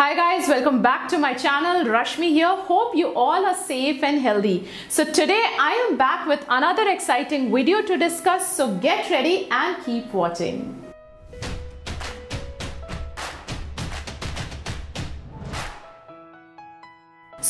Hi guys, welcome back to my channel. Rashmi here. Hope you all are safe and healthy. So today I am back with another exciting video to discuss. So get ready and keep watching.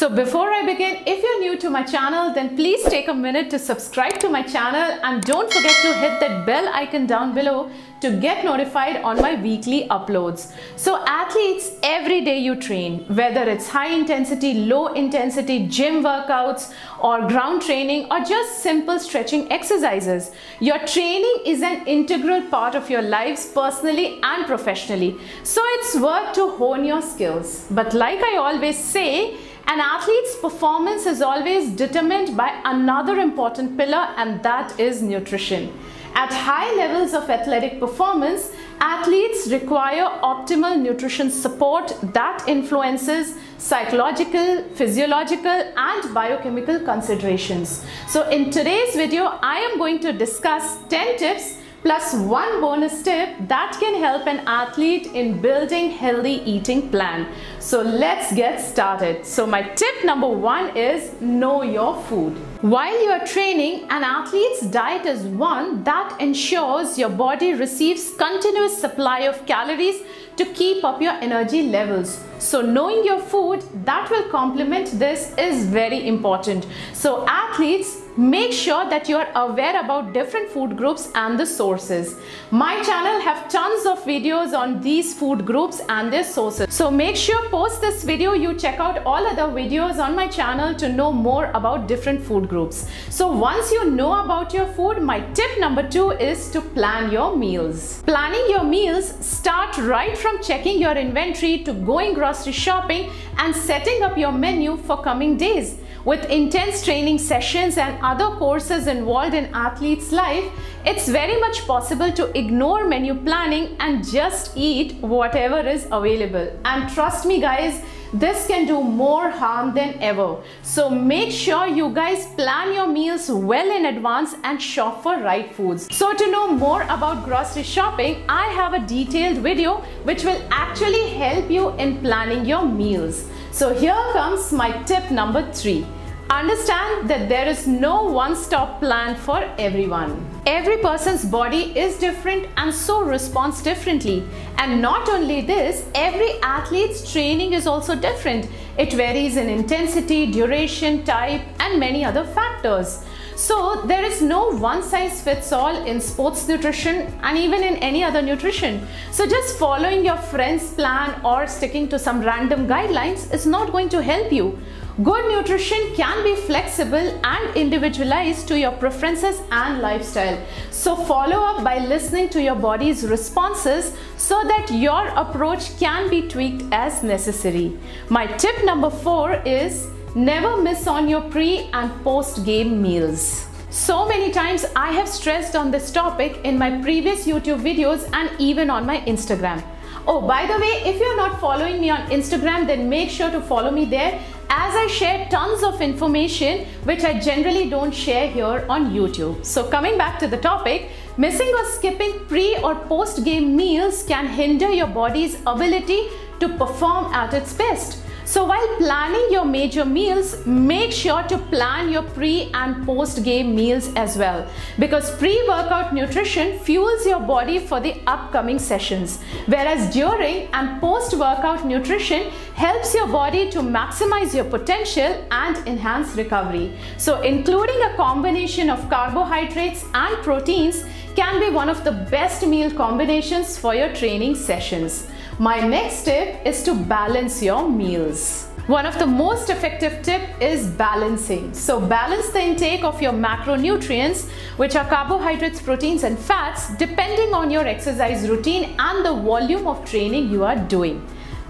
So before I begin, if you're new to my channel, then please take a minute to subscribe to my channel and don't forget to hit that bell icon down below to get notified on my weekly uploads. So athletes, every day you train, whether it's high intensity, low intensity, gym workouts or ground training or just simple stretching exercises, your training is an integral part of your lives personally and professionally. So it's worth to hone your skills. But like I always say, an athlete's performance is always determined by another important pillar, and that is nutrition. At high levels of athletic performance, athletes require optimal nutrition support that influences psychological, physiological, and biochemical considerations. So in today's video, I am going to discuss 10 tips plus one bonus tip that can help an athlete in building healthy eating plan. So let's get started. So my tip number one is know your food. While you are training, an athlete's diet is one that ensures your body receives continuous supply of calories to keep up your energy levels. So knowing your food that will complement this is very important. So athletes, make sure that you are aware about different food groups and the sources. My channel have tons of videos on these food groups and their sources. So make sure post this video you check out all other videos on my channel to know more about different food groups. So once you know about your food, my tip number two is to plan your meals. Planning your meals start right from checking your inventory to going grocery shopping and setting up your menu for coming days. With intense training sessions and other courses involved in athlete's life, it's very much possible to ignore menu planning and just eat whatever is available. And trust me guys, this can do more harm than ever. So make sure you guys plan your meals well in advance and shop for right foods. So to know more about grocery shopping, I have a detailed video which will actually help you in planning your meals. So here comes my tip number three. Understand that there is no one-stop plan for everyone. Every person's body is different and so responds differently. And not only this, every athlete's training is also different. It varies in intensity, duration, type, and many other factors. So there is no one size fits all in sports nutrition and even in any other nutrition. So just following your friend's plan or sticking to some random guidelines is not going to help you. Good nutrition can be flexible and individualized to your preferences and lifestyle. So follow up by listening to your body's responses so that your approach can be tweaked as necessary. My tip number four is never miss on your pre and post game meals. So many times I have stressed on this topic in my previous YouTube videos and even on my Instagram. Oh, by the way, if you're not following me on Instagram, then make sure to follow me there, as I share tons of information which I generally don't share here on YouTube. So coming back to the topic, missing or skipping pre or post game meals can hinder your body's ability to perform at its best. So while planning your major meals, make sure to plan your pre and post game meals as well, because pre-workout nutrition fuels your body for the upcoming sessions, whereas during and post-workout nutrition helps your body to maximize your potential and enhance recovery. So including a combination of carbohydrates and proteins can be one of the best meal combinations for your training sessions. My next tip is to balance your meals. One of the most effective tips is balancing. So balance the intake of your macronutrients, which are carbohydrates, proteins and fats, depending on your exercise routine and the volume of training you are doing.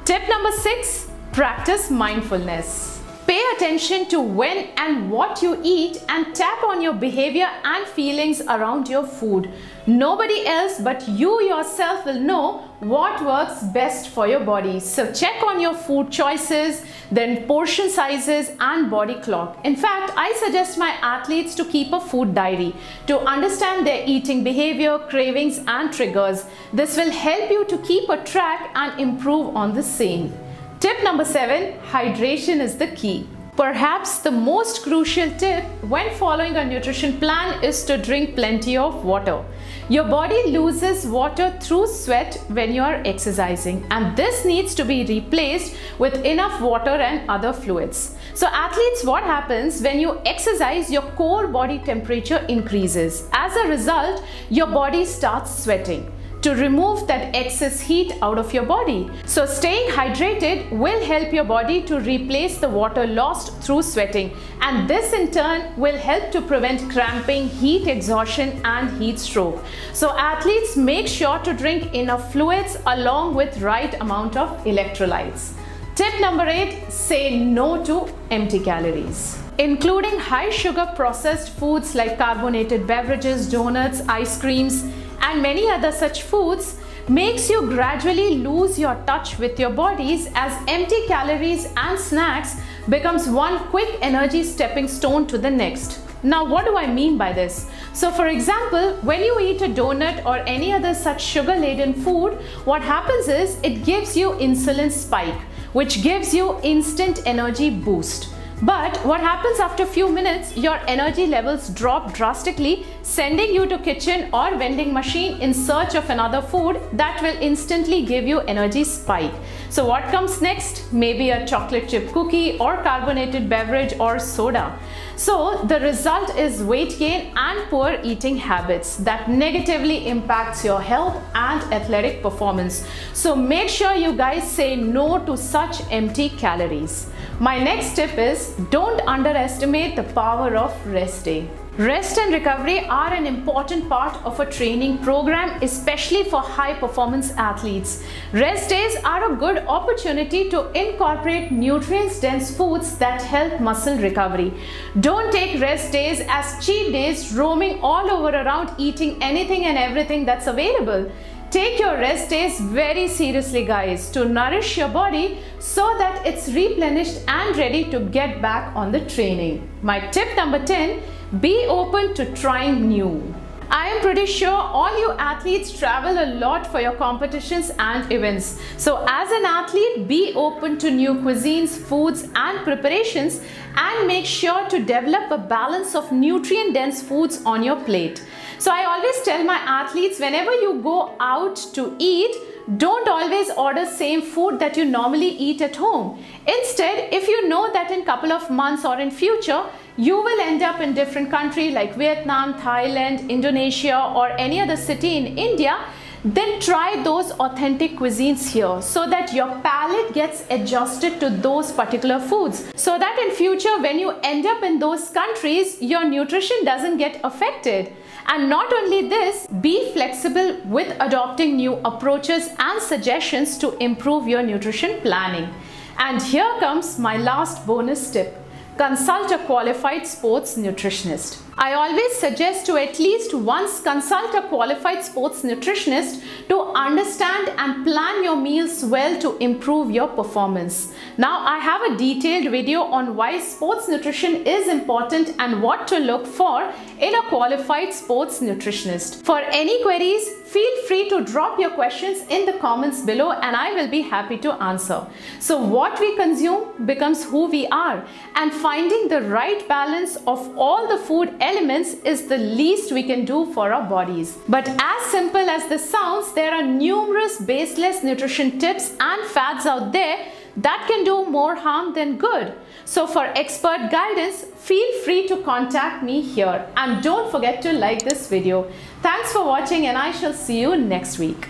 Tip number six, practice mindfulness. Pay attention to when and what you eat and tap on your behavior and feelings around your food. Nobody else but you yourself will know what works best for your body. So check on your food choices, then portion sizes and body clock. In fact, I suggest my athletes to keep a food diary to understand their eating behavior, cravings and triggers. This will help you to keep a track and improve on the same. Tip number 7, hydration is the key. Perhaps the most crucial tip when following a nutrition plan is to drink plenty of water. Your body loses water through sweat when you are exercising, and this needs to be replaced with enough water and other fluids. So athletes, what happens when you exercise, your core body temperature increases. As a result, your body starts sweating to remove that excess heat out of your body. So staying hydrated will help your body to replace the water lost through sweating, and this in turn will help to prevent cramping, heat exhaustion and heat stroke. So athletes, make sure to drink enough fluids along with right amount of electrolytes. Tip number 8, say no to empty calories. Including high sugar processed foods like carbonated beverages, donuts, ice creams, and many other such foods makes you gradually lose your touch with your bodies, as empty calories and snacks becomes one quick energy stepping stone to the next. Now, what do I mean by this? So for example, when you eat a donut or any other such sugar-laden food, what happens is it gives you insulin spike, which gives you instant energy boost. But what happens after a few minutes, your energy levels drop drastically, sending you to kitchen or vending machine in search of another food that will instantly give you energy spike. So what comes next? Maybe a chocolate chip cookie or carbonated beverage or soda. So the result is weight gain and poor eating habits that negatively impacts your health and athletic performance. So make sure you guys say no to such empty calories. My next tip is, don't underestimate the power of rest day. Rest and recovery are an important part of a training program, especially for high performance athletes. Rest days are a good opportunity to incorporate nutrients dense foods that help muscle recovery. Don't take rest days as cheat days, roaming all over around eating anything and everything that's available. Take your rest days very seriously, guys, to nourish your body so that it's replenished and ready to get back on the training. My tip number 10, be open to trying new. I am pretty sure all you athletes travel a lot for your competitions and events. So as an athlete, be open to new cuisines, foods and preparations, and make sure to develop a balance of nutrient-dense foods on your plate. So I always tell my athletes, whenever you go out to eat, don't always order same food that you normally eat at home. Instead, if you know that in couple of months or in future, you will end up in different country like Vietnam, Thailand, Indonesia or any other city in India, then try those authentic cuisines here so that your palate gets adjusted to those particular foods, so that in future when you end up in those countries, your nutrition doesn't get affected. And not only this, be flexible with adopting new approaches and suggestions to improve your nutrition planning. And here comes my last bonus tip. Consult a qualified sports nutritionist. I always suggest to at least once consult a qualified sports nutritionist to understand and plan your meals well to improve your performance. Now I have a detailed video on why sports nutrition is important and what to look for in a qualified sports nutritionist. For any queries, feel free to drop your questions in the comments below and I will be happy to answer. So what we consume becomes who we are, and finding the right balance of all the food elements is the least we can do for our bodies. But as simple as this sounds, there are numerous baseless nutrition tips and fads out there that can do more harm than good. So for expert guidance, feel free to contact me here, and don't forget to like this video. Thanks for watching and I shall see you next week.